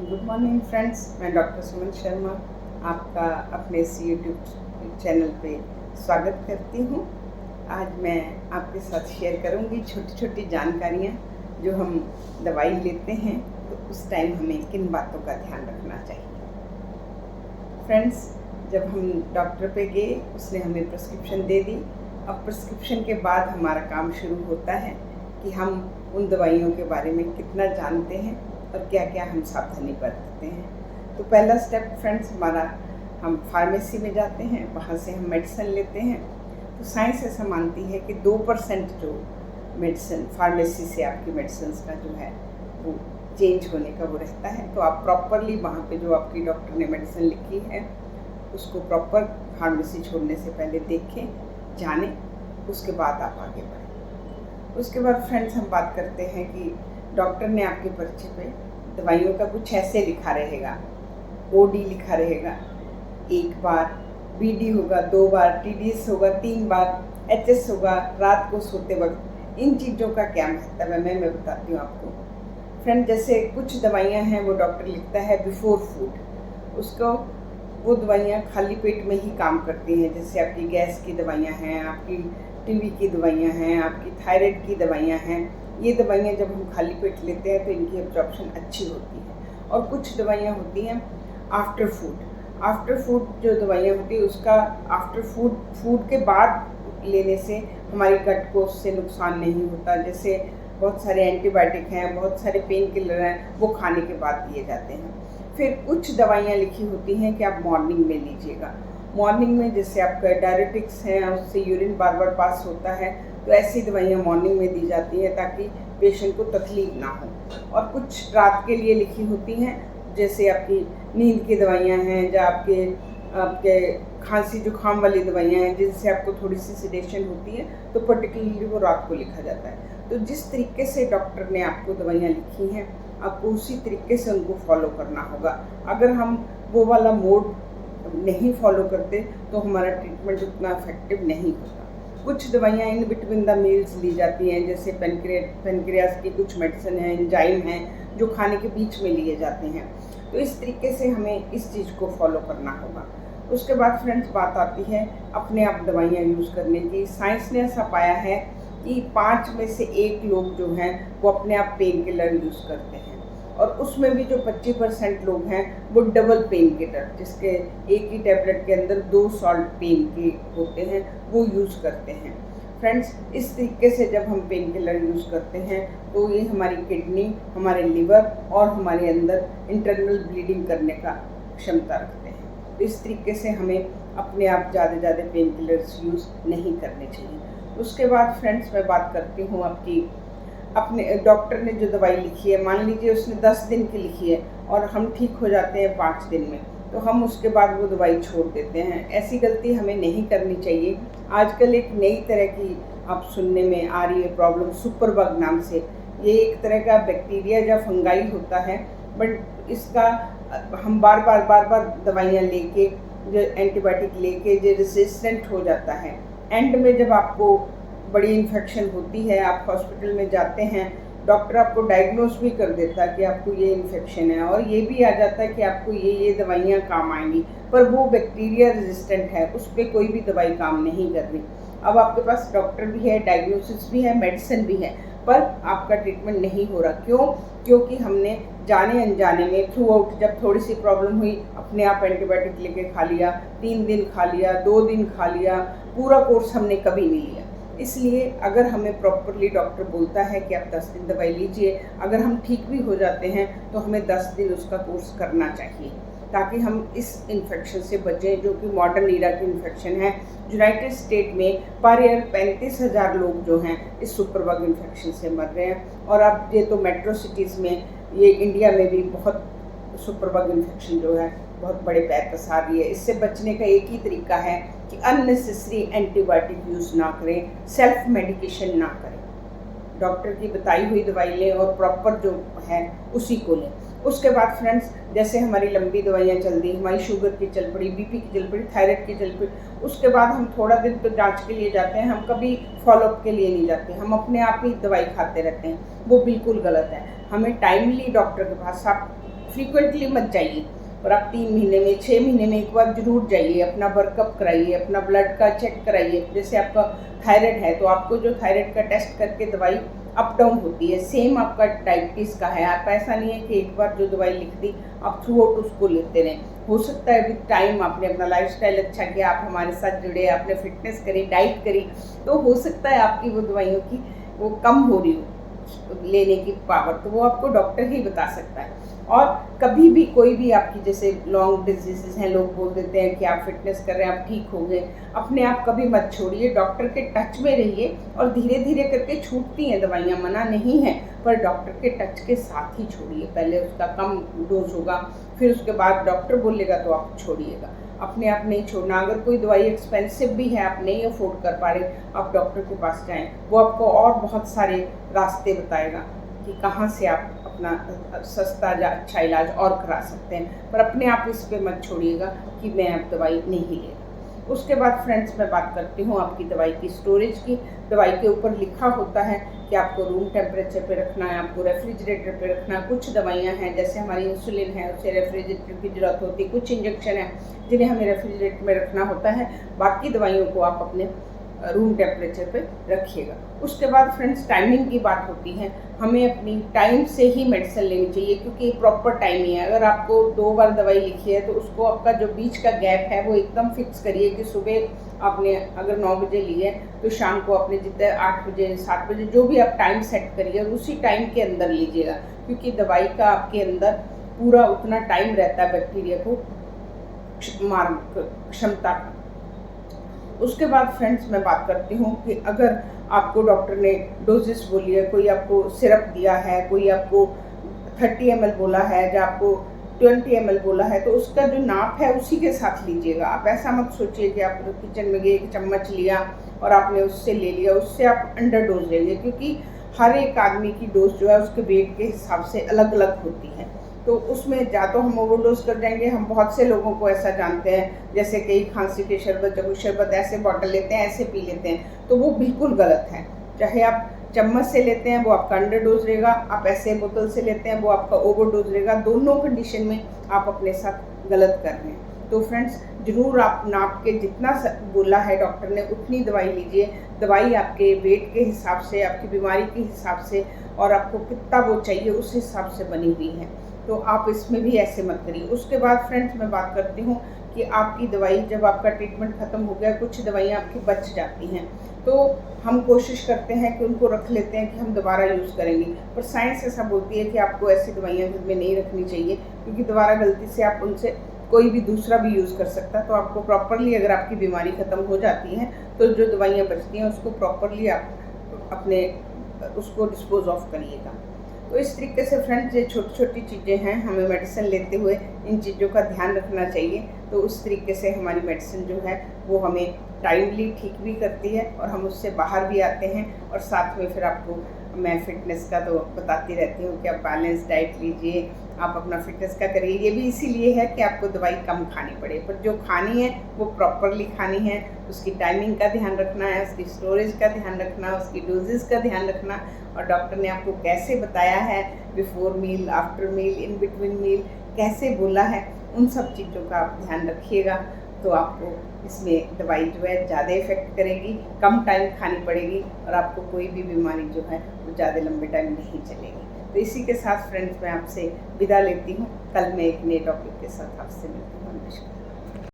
Good morning friends, मैं doctor Suman Sharma आपका अपने इस यूट्यूब चैनल पे स्वागत करती हूँ। आज मैं आपके साथ शेयर करूँगी छोटी छोटी जानकारियाँ जो हम दवाई लेते हैं तो उस टाइम हमें किन बातों का ध्यान रखना चाहिए। फ्रेंड्स, जब हम डॉक्टर पे गए उसने हमें प्रिस्क्रिप्शन दे दी। अब प्रिस्क्रिप्शन के बाद हमारा काम शुरू होता है कि हम उन दवाइयों के बारे में कितना जानते हैं और क्या क्या हम सावधानी बरतते हैं। तो पहला स्टेप फ्रेंड्स हमारा, हम फार्मेसी में जाते हैं, वहाँ से हम मेडिसिन लेते हैं। तो साइंस ऐसा मानती है कि 2% जो मेडिसिन फार्मेसी से आपकी मेडिसिन का जो है वो चेंज होने का वो रहता है। तो आप प्रॉपरली वहाँ पे जो आपकी डॉक्टर ने मेडिसिन लिखी है उसको प्रॉपर फार्मेसी छोड़ने से पहले देखें, जानें, उसके बाद आप आगे बढ़ें। उसके बाद फ्रेंड्स हम बात करते हैं कि डॉक्टर ने आपके पर्चे पे दवाइयों का कुछ ऐसे लिखा रहेगा, ओडी लिखा रहेगा 1 बार, बीडी होगा 2 बार, टीडीएस होगा 3 बार, एचएस होगा रात को सोते वक्त। इन चीज़ों का क्या महत्व है मैं बताती हूँ आपको। फ्रेंड, जैसे कुछ दवाइयाँ हैं वो डॉक्टर लिखता है बिफोर फूड, उसको वो दवाइयाँ खाली पेट में ही काम करती हैं। जैसे आपकी गैस की दवाइयाँ हैं, आपकी टीबी की दवाइयाँ हैं, आपकी थायराइड की दवाइयाँ हैं। ये दवाइयाँ जब हम खाली पेट लेते हैं तो इनकी एब्जॉर्प्शन अच्छी होती है। और कुछ दवाइयाँ होती हैं आफ्टर फूड जो दवाइयाँ होती है उसका आफ्टर फूड के बाद लेने से हमारी गट को उससे नुकसान नहीं होता। जैसे बहुत सारे एंटीबायोटिक हैं, बहुत सारे पेन किलर हैं, वो खाने के बाद दिए जाते हैं। फिर कुछ दवाइयाँ लिखी होती हैं कि आप मॉर्निंग में लीजिएगा। मॉर्निंग में जैसे आपका डायरेटिक्स हैं, उससे यूरिन बार बार पास होता है, तो ऐसी दवाइयाँ मॉर्निंग में दी जाती हैं ताकि पेशेंट को तकलीफ ना हो। और कुछ रात के लिए लिखी होती हैं, जैसे आपकी नींद की दवाइयाँ हैं, या आपके खांसी जुकाम वाली दवाइयाँ हैं जिनसे आपको थोड़ी सी सिडेशन होती है, तो पर्टिकुलरली वो रात को लिखा जाता है। तो जिस तरीके से डॉक्टर ने आपको दवाइयाँ लिखी हैं आपको उसी तरीके से उनको फॉलो करना होगा। अगर हम वो वाला मोड नहीं फॉलो करते तो हमारा ट्रीटमेंट उतना इफेक्टिव नहीं होता। कुछ दवाइयाँ इन बिटवीन द मील्स ली जाती हैं, जैसे पेनक्रियास की कुछ मेडिसिन है, एंजाइम हैं जो खाने के बीच में लिए जाते हैं। तो इस तरीके से हमें इस चीज़ को फॉलो करना होगा। उसके बाद फ्रेंड्स बात आती है अपने आप दवाइयाँ यूज़ करने की। साइंस ने ऐसा पाया है कि 5 में से 1 लोग जो हैं वो अपने आप पेन किलर यूज़ करते हैं, और उसमें भी जो 25% लोग हैं वो डबल पेन किलर, जिसके एक ही टैबलेट के अंदर 2 सॉल्ट पेन के होते हैं, वो यूज़ करते हैं। फ्रेंड्स, इस तरीके से जब हम पेन किलर यूज़ करते हैं तो ये हमारी किडनी, हमारे लिवर और हमारे अंदर इंटरनल ब्लीडिंग करने का क्षमता रखते हैं। तो इस तरीके से हमें अपने आप ज़्यादा पेन किलर्स यूज़ नहीं करने चाहिए। उसके बाद फ्रेंड्स मैं बात करती हूँ अपने डॉक्टर ने जो दवाई लिखी है, मान लीजिए उसने 10 दिन की लिखी है और हम ठीक हो जाते हैं 5 दिन में, तो हम उसके बाद वो दवाई छोड़ देते हैं। ऐसी गलती हमें नहीं करनी चाहिए। आजकल एक नई तरह की आप सुनने में आ रही है प्रॉब्लम, सुपर बग नाम से। ये एक तरह का बैक्टीरिया या फंगाई होता है, बट इसका हम बार बार दवाइयाँ लेके, जो एंटीबायोटिक लेके जो रेसिस्टेंट हो जाता है। एंड में जब आपको बड़ी इन्फेक्शन होती है, आप हॉस्पिटल में जाते हैं, डॉक्टर आपको डायग्नोस भी कर देता है कि आपको ये इन्फेक्शन है, और ये भी आ जाता है कि आपको ये दवाइयाँ काम आएंगी, पर वो बैक्टीरिया रेजिस्टेंट है, उस पर कोई भी दवाई काम नहीं कर रही। अब आपके पास डॉक्टर भी है, डायग्नोसिस भी है, मेडिसिन भी है, पर आपका ट्रीटमेंट नहीं हो रहा। क्यों? क्योंकि हमने जाने अनजाने में थ्रू आउट जब थोड़ी सी प्रॉब्लम हुई अपने आप एंटीबायोटिक लेके खा लिया, 3 दिन खा लिया, 2 दिन खा लिया, पूरा कोर्स हमने कभी नहीं लिया। इसलिए अगर हमें प्रॉपरली डॉक्टर बोलता है कि आप 10 दिन दवाई लीजिए, अगर हम ठीक भी हो जाते हैं तो हमें 10 दिन उसका कोर्स करना चाहिए, ताकि हम इस इन्फेक्शन से बचें जो कि मॉडर्न ईरा की इन्फेक्शन है। यूनाइटेड स्टेट में पर ईयर 35,000 लोग जो हैं इस सुपर बग इन्फेक्शन से मर रहे हैं। और अब ये तो मेट्रो सिटीज़ में, ये इंडिया में भी बहुत सुपर बग इन्फेक्शन जो है बहुत बड़े पैर पसार रही है। इससे बचने का एक ही तरीका है कि अननेसेसरी एंटीबायोटिक यूज़ ना करें, सेल्फ मेडिकेशन ना करें, डॉक्टर की बताई हुई दवाई लें और प्रॉपर जो है उसी को लें। उसके बाद फ्रेंड्स, जैसे हमारी लंबी दवाइयाँ चल दी, हमारी शुगर की चल पड़ी, बीपी की चल पड़ी, थायराइड की चल पड़ी, उसके बाद हम थोड़ा दिन तो जांच के लिए जाते हैं, हम कभी फॉलोअप के लिए नहीं जाते, हम अपने आप ही दवाई खाते रहते हैं। वो बिल्कुल गलत है। हमें टाइमली डॉक्टर के पास, आप फ्रीक्वेंटली मत जाइए, और आप 3 महीने में 6 महीने में एक बार ज़रूर जाइए, अपना वर्कअप कराइए, अपना ब्लड का चेक कराइए। जैसे आपका थायराइड है तो आपको जो थायराइड का टेस्ट करके दवाई अप डाउन होती है, सेम आपका डायबिटीज़ का है। आप ऐसा नहीं है कि एक बार जो दवाई लिख दी आप थ्रू आउट उसको लेते रहें। हो सकता है विद टाइम आपने अपना लाइफस्टाइल अच्छा किया, आप हमारे साथ जुड़े, आपने फिटनेस करी, डाइट करी, तो हो सकता है आपकी वो दवाइयों की वो कम हो रही हो लेने की पावर, तो वो आपको डॉक्टर ही बता सकता है। और कभी भी कोई भी आपकी जैसे लॉन्ग डिजीजेस हैं, लोग बोल देते हैं कि आप फिटनेस कर रहे हैं आप ठीक हो गए, अपने आप कभी मत छोड़िए, डॉक्टर के टच में रहिए। और धीरे धीरे करके छूटती हैं दवाइयाँ, मना नहीं है, पर डॉक्टर के टच के साथ ही छोड़िए। पहले उसका कम डोज होगा, फिर उसके बाद डॉक्टर बोलेगा तो आप छोड़िएगा, अपने आप नहीं छोड़ना। अगर कोई दवाई एक्सपेंसिव भी है, आप नहीं अफोर्ड कर पा रहे, आप डॉक्टर के पास जाएं, वो आपको और बहुत सारे रास्ते बताएगा कि कहाँ से आप अपना सस्ता या अच्छा इलाज और करा सकते हैं। पर अपने आप इस पे मत छोड़िएगा कि मैं अब दवाई नहीं ले। उसके बाद फ्रेंड्स मैं बात करती हूँ आपकी दवाई की स्टोरेज की। दवाई के ऊपर लिखा होता है कि आपको रूम टेम्परेचर पे रखना है, आपको रेफ्रिजरेटर पे रखना है। कुछ दवाइयाँ हैं जैसे हमारी इंसुलिन है, उसे रेफ्रिजरेटर की ज़रूरत होती है। कुछ इंजेक्शन है जिन्हें हमें रेफ्रिजरेटर में रखना होता है। बाकी दवाइयों को आप अपने रूम टेम्परेचर पे रखिएगा। उसके बाद फ्रेंड्स टाइमिंग की बात होती है, हमें अपनी टाइम से ही मेडिसिन लेनी चाहिए, क्योंकि प्रॉपर टाइम ही है। अगर आपको 2 बार दवाई लिखी है तो उसको आपका जो बीच का गैप है वो एकदम फिक्स करिए कि सुबह आपने अगर 9 बजे ली है तो शाम को आपने जितने 8 बजे 7 बजे जो भी आप टाइम सेट करिए उसी टाइम के अंदर लीजिएगा, क्योंकि दवाई का आपके अंदर पूरा उतना टाइम रहता है बैक्टीरिया को मार क्षमता। उसके बाद फ्रेंड्स मैं बात करती हूँ कि अगर आपको डॉक्टर ने डोजेस बोली है, कोई आपको सिरप दिया है, कोई आपको 30 ml बोला है या आपको 20 ml बोला है, तो उसका जो नाप है उसी के साथ लीजिएगा। आप ऐसा मत सोचिए कि आप किचन में गए 1 चम्मच लिया और आपने उससे ले लिया, उससे आप अंडर डोज लेंगे, क्योंकि हर एक आदमी की डोज जो है उसके वेट के हिसाब से अलग अलग होती है। तो उसमें या तो हम ओवरडोज कर जाएंगे। हम बहुत से लोगों को ऐसा जानते हैं, जैसे कई खांसी के शरबत, जब शरबत ऐसे बॉटल लेते हैं ऐसे पी लेते हैं, तो वो बिल्कुल गलत है। चाहे आप चम्मच से लेते हैं वो आपका अंडर डोज रहेगा, आप ऐसे बोतल से लेते हैं वो आपका ओवरडोज रहेगा। दोनों कंडीशन में आप अपने साथ गलत कर रहे हैं। तो फ्रेंड्स ज़रूर आप नाप के जितना बोला है डॉक्टर ने उतनी दवाई लीजिए। दवाई आपके वेट के हिसाब से, आपकी बीमारी के हिसाब से और आपको कितना वो चाहिए उस हिसाब से बनी हुई है, तो आप इसमें भी ऐसे मत करिए। उसके बाद फ्रेंड्स मैं बात करती हूँ कि आपकी दवाई जब आपका ट्रीटमेंट ख़त्म हो गया, कुछ दवाइयाँ आपकी बच जाती हैं, तो हम कोशिश करते हैं कि उनको रख लेते हैं कि हम दोबारा यूज़ करेंगे, पर साइंस ऐसा बोलती है कि आपको ऐसी दवाइयाँ घर में नहीं रखनी चाहिए, क्योंकि दोबारा गलती से आप उनसे कोई भी दूसरा भी यूज़ कर सकता है। तो आपको प्रॉपरली, अगर आपकी बीमारी ख़त्म हो जाती है तो जो दवाइयाँ बचती हैं उसको प्रॉपरली आप अपने उसको डिस्पोज ऑफ करिएगा। तो इस तरीके से फ्रेंड्स ये छोटी छोटी चीज़ें हैं, हमें मेडिसिन लेते हुए इन चीज़ों का ध्यान रखना चाहिए। तो उस तरीके से हमारी मेडिसिन जो है वो हमें टाइमली ठीक भी करती है और हम उससे बाहर भी आते हैं। और साथ में फिर आपको मैं फ़िटनेस का तो बताती रहती हूँ कि आप बैलेंस डाइट लीजिए, आप अपना फ़िटनेस का करिए। ये भी इसीलिए है कि आपको दवाई कम खानी पड़े, पर जो खानी है वो प्रॉपरली खानी है। उसकी टाइमिंग का ध्यान रखना है, उसकी स्टोरेज का ध्यान रखना, उसकी डोजेस का ध्यान रखना, और डॉक्टर ने आपको कैसे बताया है, before meal, after meal, in between meal कैसे बोला है, उन सब चीज़ों का आप ध्यान रखिएगा। तो आपको इसमें दवाई जो है ज़्यादा इफ़ेक्ट करेगी, कम टाइम खानी पड़ेगी और आपको कोई भी बीमारी जो है वो ज़्यादा लंबे टाइम नहीं चलेगी। तो इसी के साथ फ्रेंड्स मैं आपसे विदा लेती हूँ। कल मैं एक नए टॉपिक के साथ आपसे मिलती हूँ। नमस्कार।